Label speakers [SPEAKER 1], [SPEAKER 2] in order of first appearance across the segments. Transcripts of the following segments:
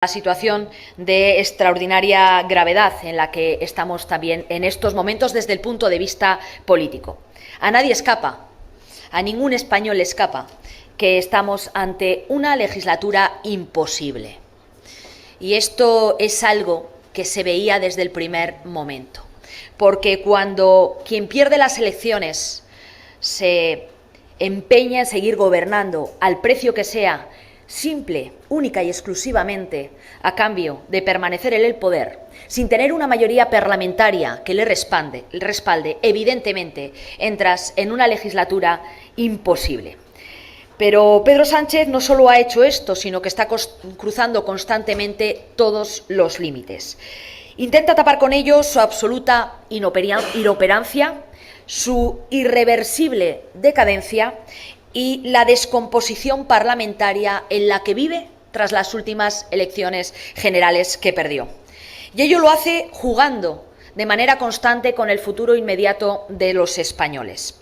[SPEAKER 1] La situación de extraordinaria gravedad en la que estamos también en estos momentos desde el punto de vista político. A nadie escapa, a ningún español le escapa, que estamos ante una legislatura imposible. Y esto es algo que se veía desde el primer momento. Porque cuando quien pierde las elecciones se empeña en seguir gobernando al precio que sea, simple, única y exclusivamente a cambio de permanecer en el poder, sin tener una mayoría parlamentaria que le respalde, evidentemente entras en una legislatura imposible. Pero Pedro Sánchez no solo ha hecho esto, sino que está cruzando constantemente todos los límites. Intenta tapar con ello su absoluta inoperancia, su irreversible decadencia y la descomposición parlamentaria en la que vive tras las últimas elecciones generales que perdió. Y ello lo hace jugando de manera constante con el futuro inmediato de los españoles.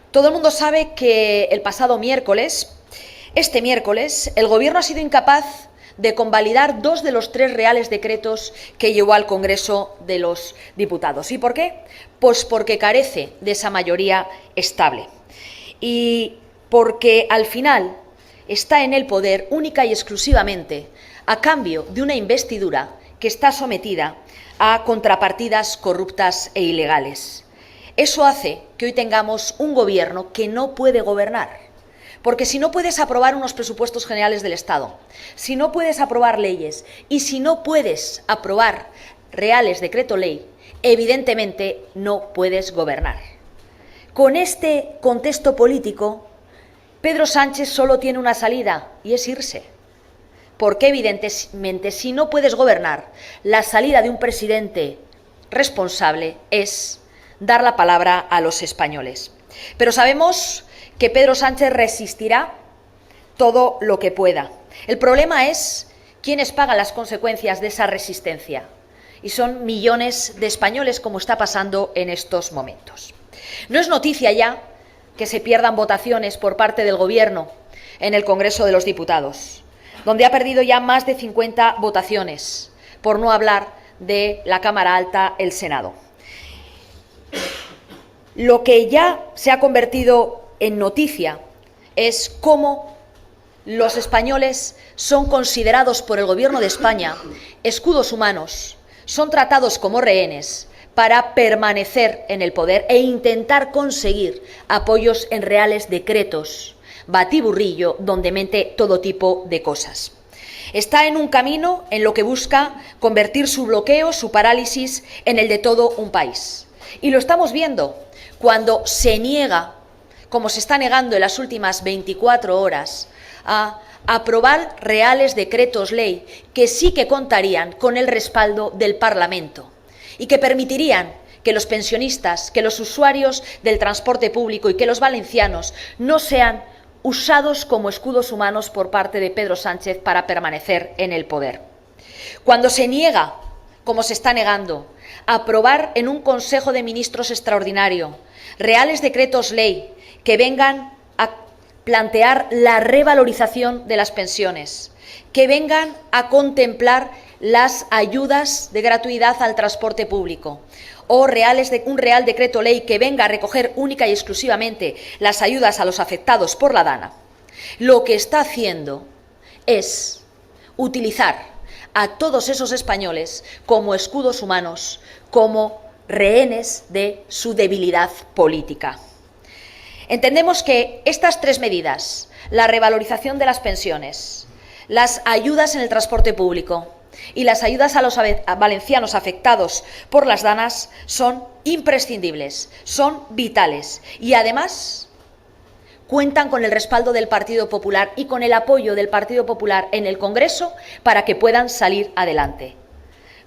[SPEAKER 1] Todo el mundo sabe que el pasado miércoles, el Gobierno ha sido incapaz de convalidar 2 de los 3 reales decretos que llevó al Congreso de los Diputados. ¿Y por qué? Pues porque carece de esa mayoría estable. Y porque al final está en el poder única y exclusivamente a cambio de una investidura que está sometida a contrapartidas corruptas e ilegales. Eso hace que hoy tengamos un gobierno que no puede gobernar. Porque si no puedes aprobar unos presupuestos generales del Estado, si no puedes aprobar leyes y si no puedes aprobar reales decreto ley, evidentemente no puedes gobernar. Con este contexto político, Pedro Sánchez solo tiene una salida y es irse. Porque evidentemente si no puedes gobernar, la salida de un presidente responsable es dar la palabra a los españoles. Pero sabemos que Pedro Sánchez resistirá todo lo que pueda. El problema es quiénes pagan las consecuencias de esa resistencia. Y son millones de españoles, como está pasando en estos momentos. No es noticia ya que se pierdan votaciones por parte del Gobierno en el Congreso de los Diputados, donde ha perdido ya más de 50 votaciones, por no hablar de la Cámara Alta, el Senado. Lo que ya se ha convertido en noticia es cómo los españoles son considerados por el Gobierno de España escudos humanos, son tratados como rehenes para permanecer en el poder e intentar conseguir apoyos en reales decretos, batiburrillo donde mete todo tipo de cosas. Está en un camino en lo que busca convertir su bloqueo, su parálisis, en el de todo un país. Y lo estamos viendo cuando se niega, como se está negando en las últimas 24 horas, a aprobar reales decretos ley que sí que contarían con el respaldo del Parlamento y que permitirían que los pensionistas, que los usuarios del transporte público y que los valencianos no sean usados como escudos humanos por parte de Pedro Sánchez para permanecer en el poder. Cuando se niega, como se está negando, a aprobar en un Consejo de Ministros extraordinario reales decretos ley que vengan a plantear la revalorización de las pensiones, que vengan a contemplar las ayudas de gratuidad al transporte público o un real decreto ley que venga a recoger única y exclusivamente las ayudas a los afectados por la DANA, lo que está haciendo es utilizar a todos esos españoles como escudos humanos, como rehenes de su debilidad política. Entendemos que estas 3 medidas, la revalorización de las pensiones, las ayudas en el transporte público y las ayudas a los valencianos afectados por las DANAs, son imprescindibles, son vitales y además cuentan con el respaldo del Partido Popular y con el apoyo del Partido Popular en el Congreso para que puedan salir adelante.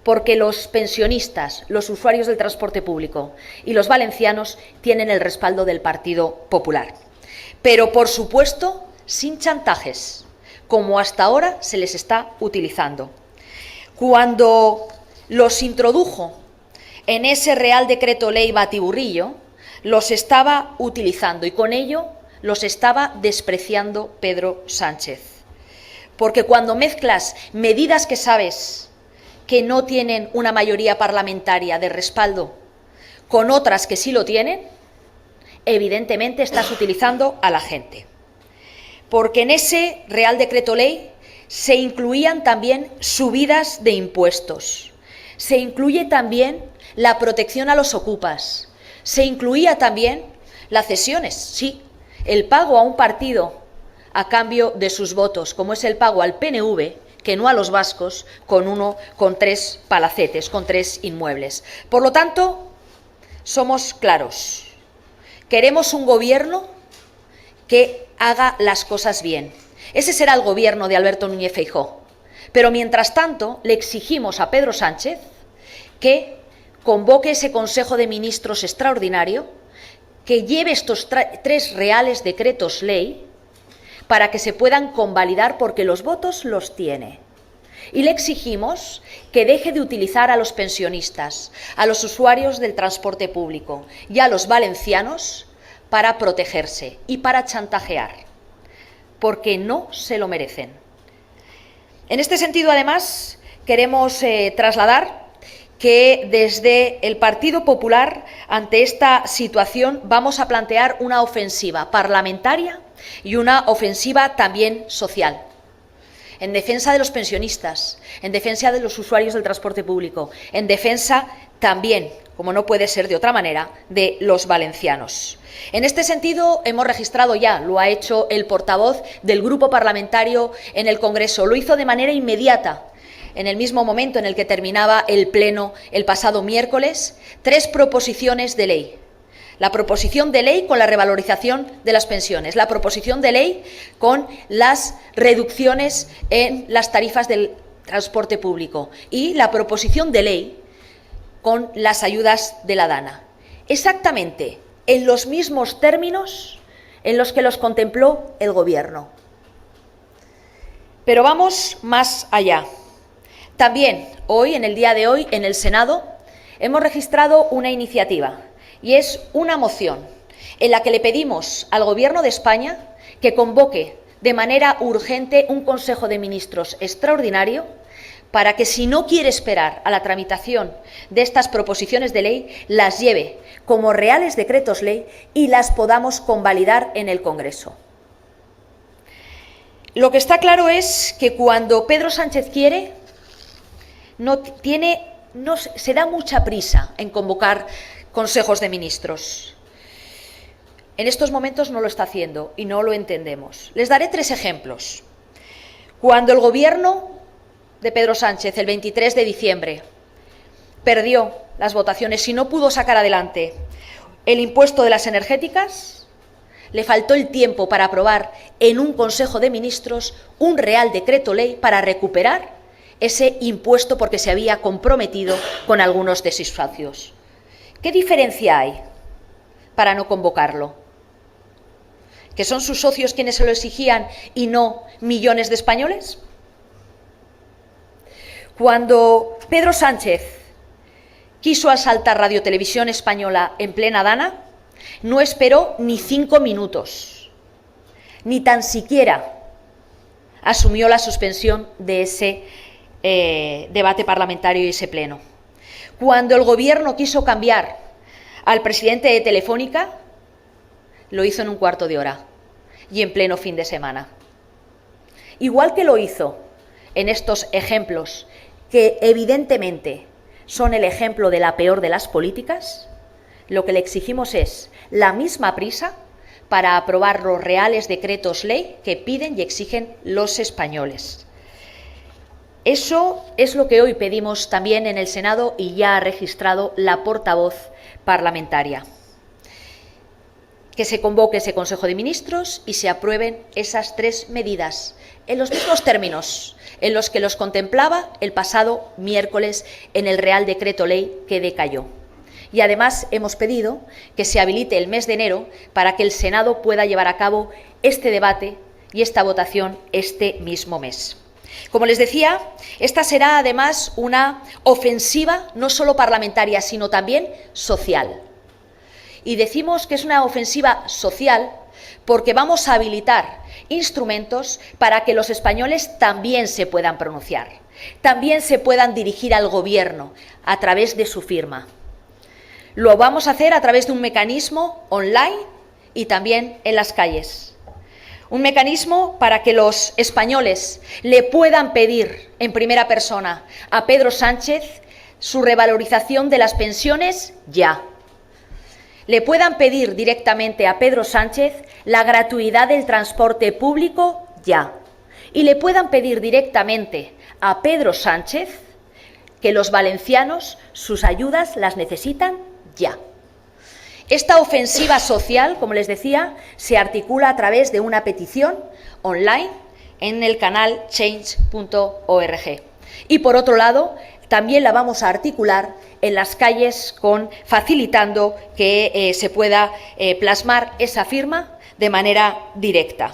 [SPEAKER 1] Porque los pensionistas, los usuarios del transporte público y los valencianos tienen el respaldo del Partido Popular. Pero, por supuesto, sin chantajes, como hasta ahora se les está utilizando. Cuando los introdujo en ese Real Decreto Ley batiburrillo, los estaba utilizando y con ello los estaba despreciando Pedro Sánchez. porque cuando mezclas medidas que sabes que no tienen una mayoría parlamentaria de respaldo con otras que sí lo tienen, evidentemente estás utilizando a la gente. Porque en ese Real Decreto Ley se incluían también subidas de impuestos, se incluye también la protección a los ocupas, se incluía también las cesiones, sí, el pago a un partido a cambio de sus votos, como es el pago al PNV, que no a los vascos, con 3 palacetes, con 3 inmuebles. Por lo tanto, somos claros. Queremos un gobierno que haga las cosas bien. Ese será el gobierno de Alberto Núñez Feijóo. Pero, mientras tanto, le exigimos a Pedro Sánchez que convoque ese Consejo de Ministros extraordinario, que lleve estos 3 reales decretos ley para que se puedan convalidar, porque los votos los tiene. Y le exigimos que deje de utilizar a los pensionistas, a los usuarios del transporte público y a los valencianos para protegerse y para chantajear, porque no se lo merecen. En este sentido, además, queremos trasladar que desde el Partido Popular, ante esta situación, vamos a plantear una ofensiva parlamentaria y una ofensiva también social, en defensa de los pensionistas, en defensa de los usuarios del transporte público, en defensa también, como no puede ser de otra manera, de los valencianos. En este sentido, hemos registrado ya, lo ha hecho el portavoz del grupo parlamentario en el Congreso, lo hizo de manera inmediata, en el mismo momento en el que terminaba el Pleno el pasado miércoles, 3 proposiciones de ley. La proposición de ley con la revalorización de las pensiones, la proposición de ley con las reducciones en las tarifas del transporte público y la proposición de ley con las ayudas de la DANA. Exactamente en los mismos términos en los que los contempló el Gobierno. Pero vamos más allá. También hoy, en el día de hoy, en el Senado, hemos registrado una iniciativa, y es una moción en la que le pedimos al Gobierno de España que convoque de manera urgente un Consejo de Ministros extraordinario para que, si no quiere esperar a la tramitación de estas proposiciones de ley, las lleve como reales decretos ley y las podamos convalidar en el Congreso. Lo que está claro es que cuando Pedro Sánchez quiere, se da mucha prisa en convocar consejos de ministros. En estos momentos no lo está haciendo y no lo entendemos. Les daré 3 ejemplos. Cuando el Gobierno de Pedro Sánchez, el 23 de diciembre, perdió las votaciones y no pudo sacar adelante el impuesto de las energéticas, le faltó el tiempo para aprobar en un Consejo de Ministros un Real Decreto Ley para recuperar ese impuesto, porque se había comprometido con algunos de sus socios. ¿Qué diferencia hay para no convocarlo? ¿Que son sus socios quienes se lo exigían y no millones de españoles? Cuando Pedro Sánchez quiso asaltar Radio Televisión Española en plena DANA, no esperó ni 5 minutos, ni tan siquiera asumió la suspensión de ese debate parlamentario y ese pleno. Cuando el Gobierno quiso cambiar al presidente de Telefónica, lo hizo en un cuarto de hora y en pleno fin de semana. Igual que lo hizo en estos ejemplos, que evidentemente son el ejemplo de la peor de las políticas, lo que le exigimos es la misma prisa para aprobar los reales decretos ley que piden y exigen los españoles. Eso es lo que hoy pedimos también en el Senado, y ya ha registrado la portavoz parlamentaria. Que se convoque ese Consejo de Ministros y se aprueben esas 3 medidas en los mismos términos en los que los contemplaba el pasado miércoles en el Real Decreto Ley que decayó. Y además hemos pedido que se habilite el mes de enero para que el Senado pueda llevar a cabo este debate y esta votación este mismo mes. Como les decía, esta será además una ofensiva no solo parlamentaria, sino también social. Y decimos que es una ofensiva social porque vamos a habilitar instrumentos para que los españoles también se puedan pronunciar, también se puedan dirigir al Gobierno a través de su firma. Lo vamos a hacer a través de un mecanismo online y también en las calles. Un mecanismo para que los españoles le puedan pedir en primera persona a Pedro Sánchez su revalorización de las pensiones ya. Le puedan pedir directamente a Pedro Sánchez la gratuidad del transporte público ya. Y le puedan pedir directamente a Pedro Sánchez que los valencianos sus ayudas las necesitan ya. Esta ofensiva social, como les decía, se articula a través de una petición online en el canal change.org. Y por otro lado, también la vamos a articular en las calles facilitando que se pueda plasmar esa firma de manera directa.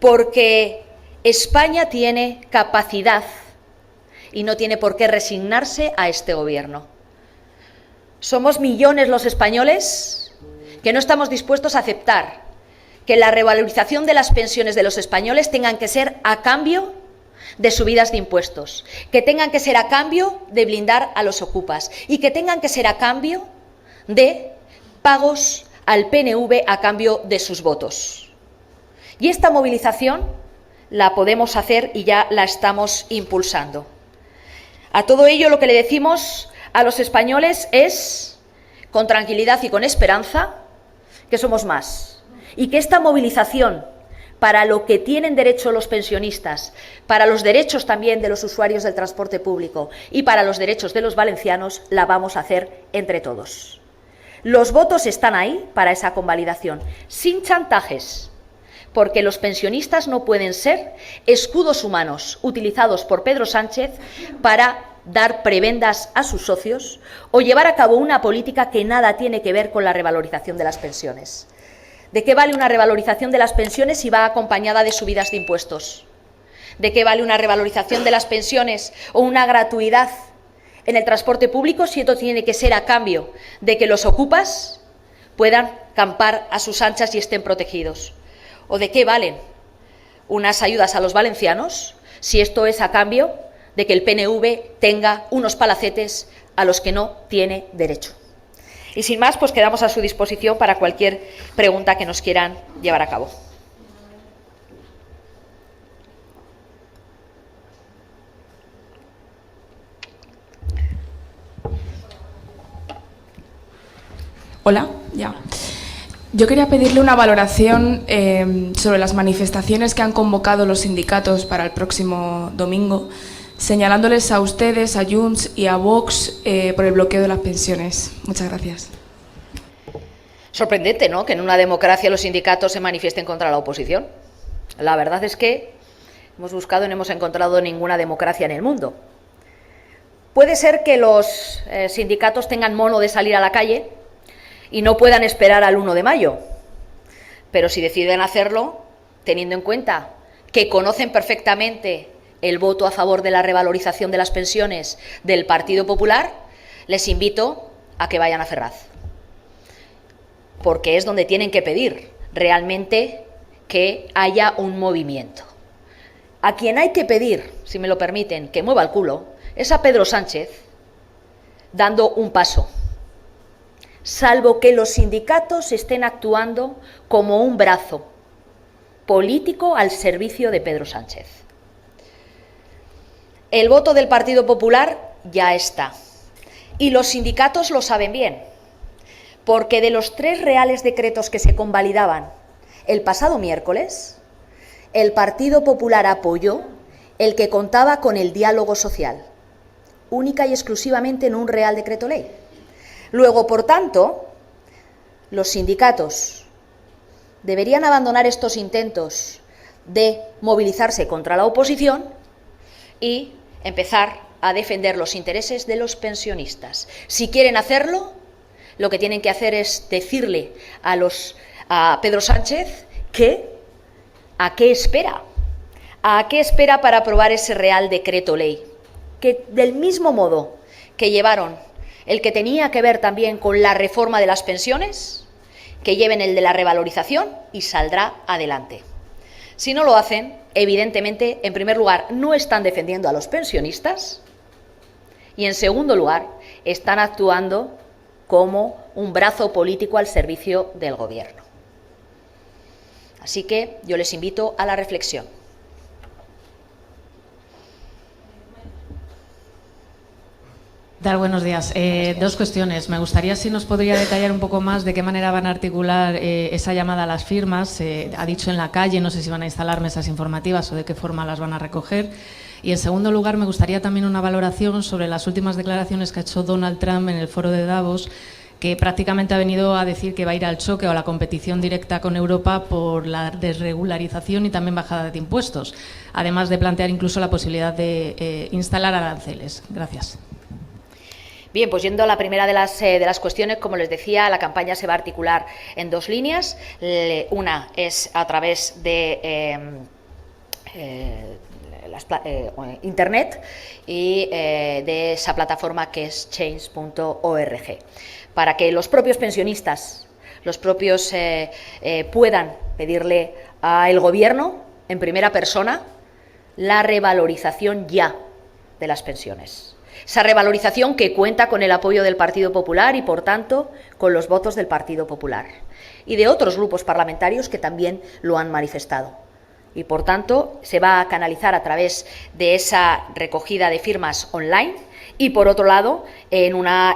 [SPEAKER 1] Porque España tiene capacidad y no tiene por qué resignarse a este Gobierno. Somos millones los españoles que no estamos dispuestos a aceptar que la revalorización de las pensiones de los españoles tengan que ser a cambio de subidas de impuestos, que tengan que ser a cambio de blindar a los ocupas y que tengan que ser a cambio de pagos al PNV a cambio de sus votos. Y esta movilización la podemos hacer y ya la estamos impulsando. A todo ello lo que le decimos a los españoles es, con tranquilidad y con esperanza, que somos más y que esta movilización para lo que tienen derecho los pensionistas, para los derechos también de los usuarios del transporte público y para los derechos de los valencianos, la vamos a hacer entre todos. Los votos están ahí para esa convalidación, sin chantajes, porque los pensionistas no pueden ser escudos humanos utilizados por Pedro Sánchez para dar prebendas a sus socios o llevar a cabo una política que nada tiene que ver con la revalorización de las pensiones. ¿De qué vale una revalorización de las pensiones si va acompañada de subidas de impuestos? ¿De qué vale una revalorización de las pensiones o una gratuidad en el transporte público si esto tiene que ser a cambio de que los ocupas puedan campar a sus anchas y estén protegidos? ¿O de qué valen unas ayudas a los valencianos si esto es a cambio de que el PNV tenga unos palacetes a los que no tiene derecho? Y sin más, pues quedamos a su disposición para cualquier pregunta que nos quieran llevar a cabo.
[SPEAKER 2] Hola, ya. Yo quería pedirle una valoración sobre las manifestaciones que han convocado los sindicatos para el próximo domingo, señalándoles a ustedes, a Junts y a Vox por el bloqueo de las pensiones. Muchas gracias.
[SPEAKER 1] Sorprendente, ¿no?, que en una democracia los sindicatos se manifiesten contra la oposición. La verdad es que hemos buscado y no hemos encontrado ninguna democracia en el mundo. Puede ser que los sindicatos tengan mono de salir a la calle y no puedan esperar al 1 de mayo, pero si deciden hacerlo, teniendo en cuenta que conocen perfectamente el voto a favor de la revalorización de las pensiones del Partido Popular, les invito a que vayan a Ferraz, porque es donde tienen que pedir realmente que haya un movimiento. A quien hay que pedir, si me lo permiten, que mueva el culo, es a Pedro Sánchez dando un paso, salvo que los sindicatos estén actuando como un brazo político al servicio de Pedro Sánchez. El voto del Partido Popular ya está, y los sindicatos lo saben bien, porque de los 3 reales decretos que se convalidaban el pasado miércoles, el Partido Popular apoyó el que contaba con el diálogo social, única y exclusivamente en un real decreto ley. Luego, por tanto, los sindicatos deberían abandonar estos intentos de movilizarse contra la oposición y empezar a defender los intereses de los pensionistas. Si quieren hacerlo, lo que tienen que hacer es decirle a Pedro Sánchez que ¿a qué espera? ¿A qué espera para aprobar ese Real Decreto Ley? Que del mismo modo que llevaron el que tenía que ver también con la reforma de las pensiones, que lleven el de la revalorización y saldrá adelante. Si no lo hacen, evidentemente, en primer lugar, no están defendiendo a los pensionistas y, en segundo lugar, están actuando como un brazo político al servicio del Gobierno. Así que yo les invito a la reflexión.
[SPEAKER 3] Buenos días. Dos cuestiones. Me gustaría si nos podría detallar un poco más de qué manera van a articular esa llamada a las firmas. Ha dicho en la calle, no sé si van a instalar mesas informativas o de qué forma las van a recoger. Y en segundo lugar, me gustaría también una valoración sobre las últimas declaraciones que ha hecho Donald Trump en el foro de Davos, que prácticamente ha venido a decir que va a ir al choque o a la competición directa con Europa por la desregularización y también bajada de impuestos, además de plantear incluso la posibilidad de instalar aranceles. Gracias.
[SPEAKER 1] Bien, pues yendo a la primera de las cuestiones, como les decía, la campaña se va a articular en dos líneas. Una es a través de Internet y de esa plataforma que es change.org, para que los propios pensionistas, puedan pedirle al Gobierno, en primera persona, la revalorización ya de las pensiones. Esa revalorización que cuenta con el apoyo del Partido Popular y, por tanto, con los votos del Partido Popular y de otros grupos parlamentarios que también lo han manifestado. Y, por tanto, se va a canalizar a través de esa recogida de firmas online y, por otro lado, en una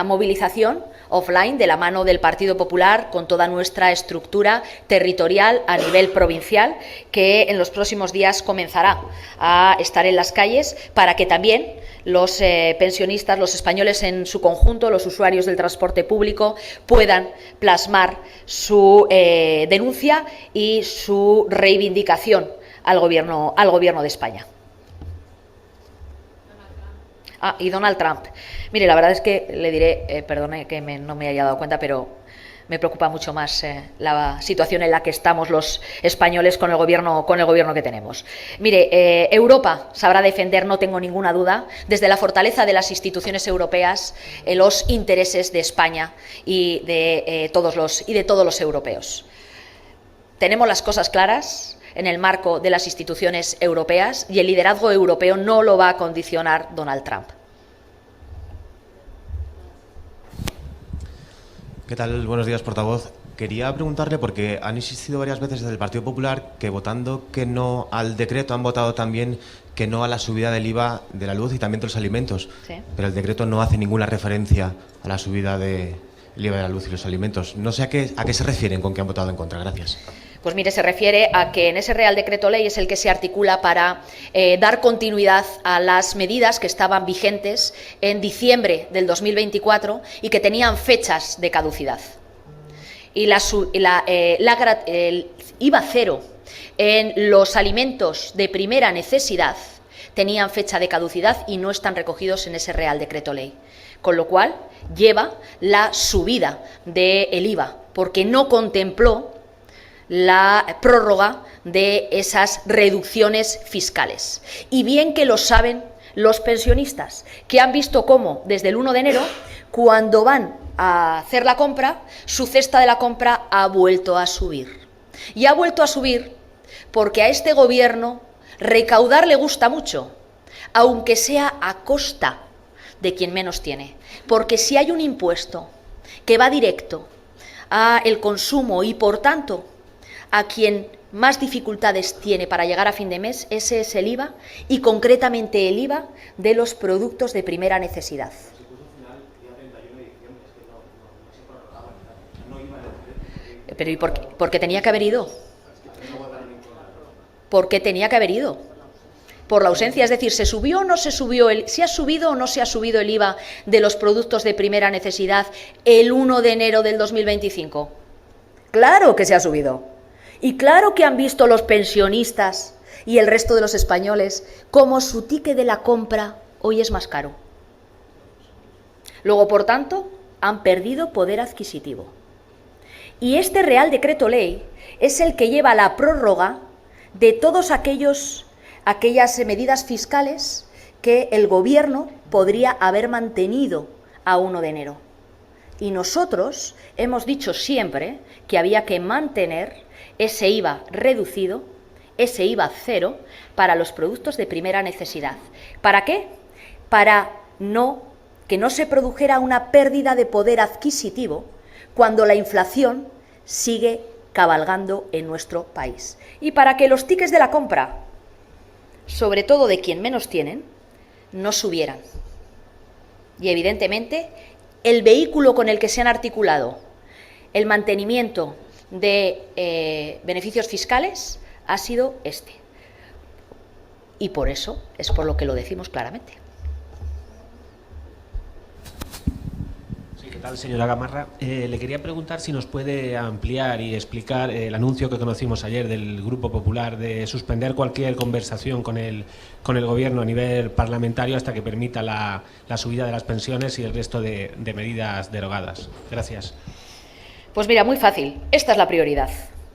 [SPEAKER 1] movilización offline de la mano del Partido Popular con toda nuestra estructura territorial a nivel provincial, que en los próximos días comenzará a estar en las calles para que también los pensionistas, los españoles en su conjunto, los usuarios del transporte público, puedan plasmar su denuncia y su reivindicación al Gobierno de España. Y Donald Trump. Mire, la verdad es que le diré, perdone que no me haya dado cuenta, pero me preocupa mucho más la situación en la que estamos los españoles con el gobierno que tenemos. Mire, Europa sabrá defender, no tengo ninguna duda, desde la fortaleza de las instituciones europeas, los intereses de España y de todos los europeos. Tenemos las cosas claras en el marco de las instituciones europeas y el liderazgo europeo no lo va a condicionar Donald Trump.
[SPEAKER 4] ¿Qué tal? Buenos días, portavoz. Quería preguntarle, porque han insistido varias veces desde el Partido Popular que votando que no al decreto han votado también que no a la subida del IVA de la luz y también de los alimentos. Sí. Pero el decreto no hace ninguna referencia a la subida del IVA de la luz y los alimentos. No sé a qué se refieren con que han votado en contra. Gracias.
[SPEAKER 1] Pues mire, se refiere a que en ese Real Decreto Ley es el que se articula para dar continuidad a las medidas que estaban vigentes en diciembre del 2024 y que tenían fechas de caducidad. Y el IVA cero en los alimentos de primera necesidad tenían fecha de caducidad y no están recogidos en ese Real Decreto Ley. Con lo cual lleva la subida del IVA, porque no contempló la prórroga de esas reducciones fiscales. Y bien que lo saben los pensionistas, que han visto cómo desde el 1 de enero, cuando van a hacer la compra, su cesta de la compra ha vuelto a subir. Y ha vuelto a subir porque a este Gobierno recaudar le gusta mucho, aunque sea a costa de quien menos tiene. Porque si hay un impuesto que va directo al consumo y, por tanto, a quien más dificultades tiene para llegar a fin de mes, ese es el IVA, y concretamente el IVA de los productos de primera necesidad. Pero ¿y por qué tenía que haber ido? ¿Por qué tenía que haber ido? Por la ausencia, es decir, ¿se subió o no se subió si ha subido o no se ha subido el IVA de los productos de primera necesidad el 1 de enero del 2025? Claro que se ha subido. Y claro que han visto los pensionistas y el resto de los españoles cómo su ticket de la compra hoy es más caro. Luego, por tanto, han perdido poder adquisitivo. Y este Real Decreto Ley es el que lleva la prórroga de todas aquellas medidas fiscales que el Gobierno podría haber mantenido a 1 de enero. Y nosotros hemos dicho siempre que había que mantener ese IVA reducido, ese IVA cero, para los productos de primera necesidad. ¿Para qué? Para que no se produjera una pérdida de poder adquisitivo cuando la inflación sigue cabalgando en nuestro país. Y para que los tickets de la compra, sobre todo de quien menos tienen, no subieran. Y evidentemente, el vehículo con el que se han articulado el mantenimiento de beneficios fiscales ha sido este. Y por eso es por lo que lo decimos claramente.
[SPEAKER 5] ¿Qué tal, señora Gamarra? Le quería preguntar si nos puede ampliar y explicar el anuncio que conocimos ayer del Grupo Popular de suspender cualquier conversación con el Gobierno a nivel parlamentario hasta que permita la subida de las pensiones y el resto de medidas derogadas. Gracias.
[SPEAKER 1] Pues mira, muy fácil. Esta es la prioridad,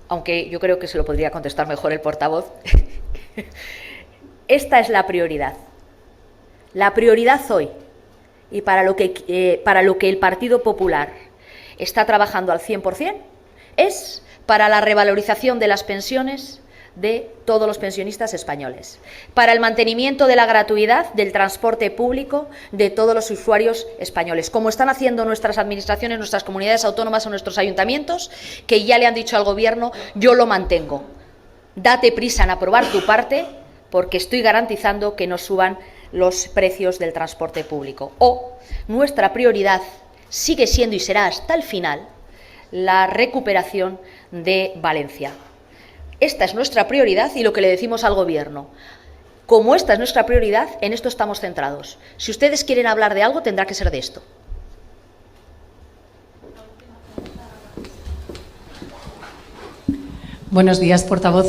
[SPEAKER 1] aunque yo creo que se lo podría contestar mejor el portavoz. Esta es la prioridad. La prioridad hoy. Y para lo que el Partido Popular está trabajando al 100% es para la revalorización de las pensiones de todos los pensionistas españoles, para el mantenimiento de la gratuidad del transporte público de todos los usuarios españoles, como están haciendo nuestras administraciones, nuestras comunidades autónomas o nuestros ayuntamientos, que ya le han dicho al Gobierno: yo lo mantengo, date prisa en aprobar tu parte, porque estoy garantizando que no suban los precios del transporte público. O nuestra prioridad sigue siendo y será hasta el final la recuperación de Valencia. Esta es nuestra prioridad y lo que le decimos al Gobierno. Como esta es nuestra prioridad, en esto estamos centrados. Si ustedes quieren hablar de algo, tendrá que ser de esto.
[SPEAKER 6] Buenos días, portavoz.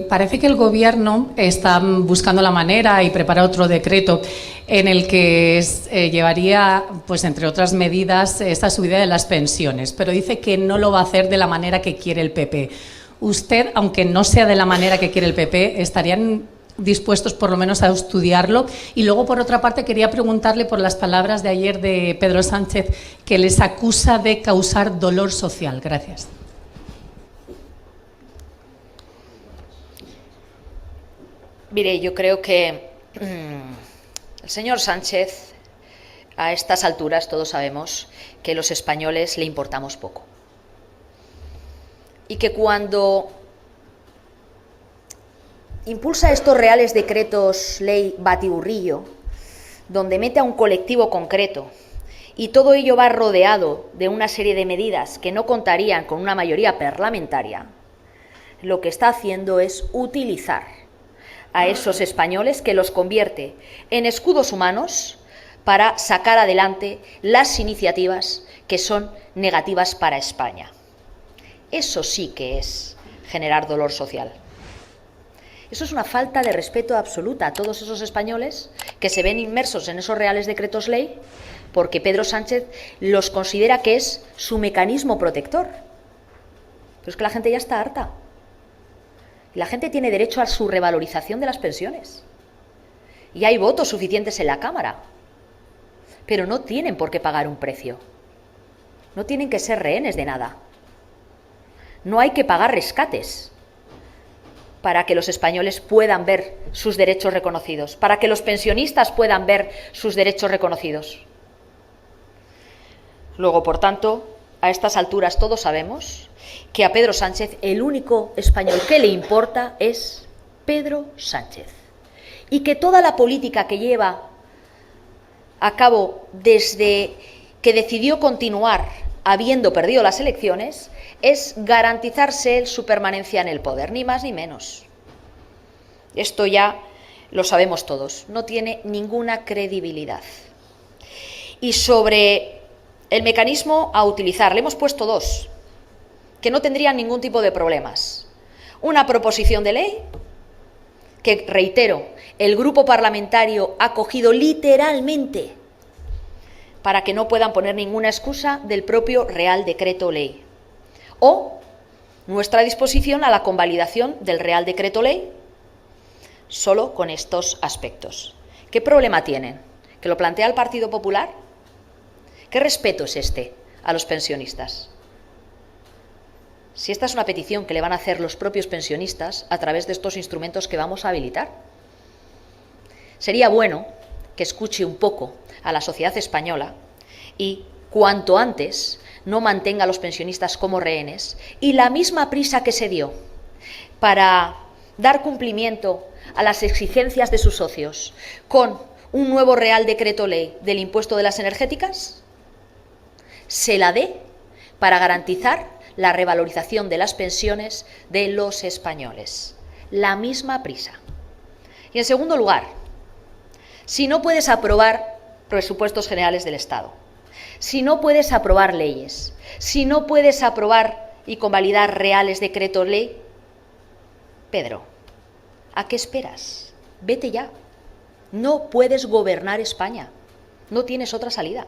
[SPEAKER 6] Parece que el Gobierno está buscando la manera y prepara otro decreto en el que llevaría, pues entre otras medidas, esta subida de las pensiones, pero dice que no lo va a hacer de la manera que quiere el PP. Usted, aunque no sea de la manera que quiere el PP, ¿estarían dispuestos por lo menos a estudiarlo? Y luego, por otra parte, quería preguntarle por las palabras de ayer de Pedro Sánchez, que les acusa de causar dolor social. Gracias.
[SPEAKER 1] Mire, yo creo que el señor Sánchez, a estas alturas todos sabemos que los españoles le importamos poco. Y que cuando impulsa estos reales decretos ley batiburrillo, donde mete a un colectivo concreto, y todo ello va rodeado de una serie de medidas que no contarían con una mayoría parlamentaria, lo que está haciendo es utilizar a esos españoles, que los convierte en escudos humanos para sacar adelante las iniciativas que son negativas para España. Eso sí que es generar dolor social. Eso es una falta de respeto absoluta a todos esos españoles que se ven inmersos en esos reales decretos ley, porque Pedro Sánchez los considera que es su mecanismo protector. Pero es que la gente ya está harta. La gente tiene derecho a su revalorización de las pensiones. Y hay votos suficientes en la Cámara. Pero no tienen por qué pagar un precio. No tienen que ser rehenes de nada. No hay que pagar rescates para que los españoles puedan ver sus derechos reconocidos, para que los pensionistas puedan ver sus derechos reconocidos. Luego, por tanto, a estas alturas todos sabemos que a Pedro Sánchez el único español que le importa es Pedro Sánchez. Y que toda la política que lleva a cabo desde que decidió continuar habiendo perdido las elecciones es garantizarse su permanencia en el poder, ni más ni menos. Esto ya lo sabemos todos, no tiene ninguna credibilidad. Y sobre el mecanismo a utilizar, le hemos puesto dos, que no tendrían ningún tipo de problemas. Una proposición de ley, que, reitero, el grupo parlamentario ha cogido literalmente para que no puedan poner ninguna excusa del propio Real Decreto Ley. O nuestra disposición a la convalidación del Real Decreto Ley, solo con estos aspectos. ¿Qué problema tienen? ¿Que lo plantea el Partido Popular? ¿Qué respeto es este a los pensionistas. Si esta es una petición que le van a hacer los propios pensionistas a través de estos instrumentos que vamos a habilitar. Sería bueno que escuche un poco a la sociedad española y, cuanto antes, no mantenga a los pensionistas como rehenes, y la misma prisa que se dio para dar cumplimiento a las exigencias de sus socios con un nuevo Real Decreto Ley del impuesto de las energéticas, se la dé para garantizar la revalorización de las pensiones de los españoles. La misma prisa. Y en segundo lugar, si no puedes aprobar presupuestos generales del Estado, si no puedes aprobar leyes, si no puedes aprobar y convalidar reales decretos ley, Pedro, ¿a qué esperas? Vete ya. No puedes gobernar España. No tienes otra salida.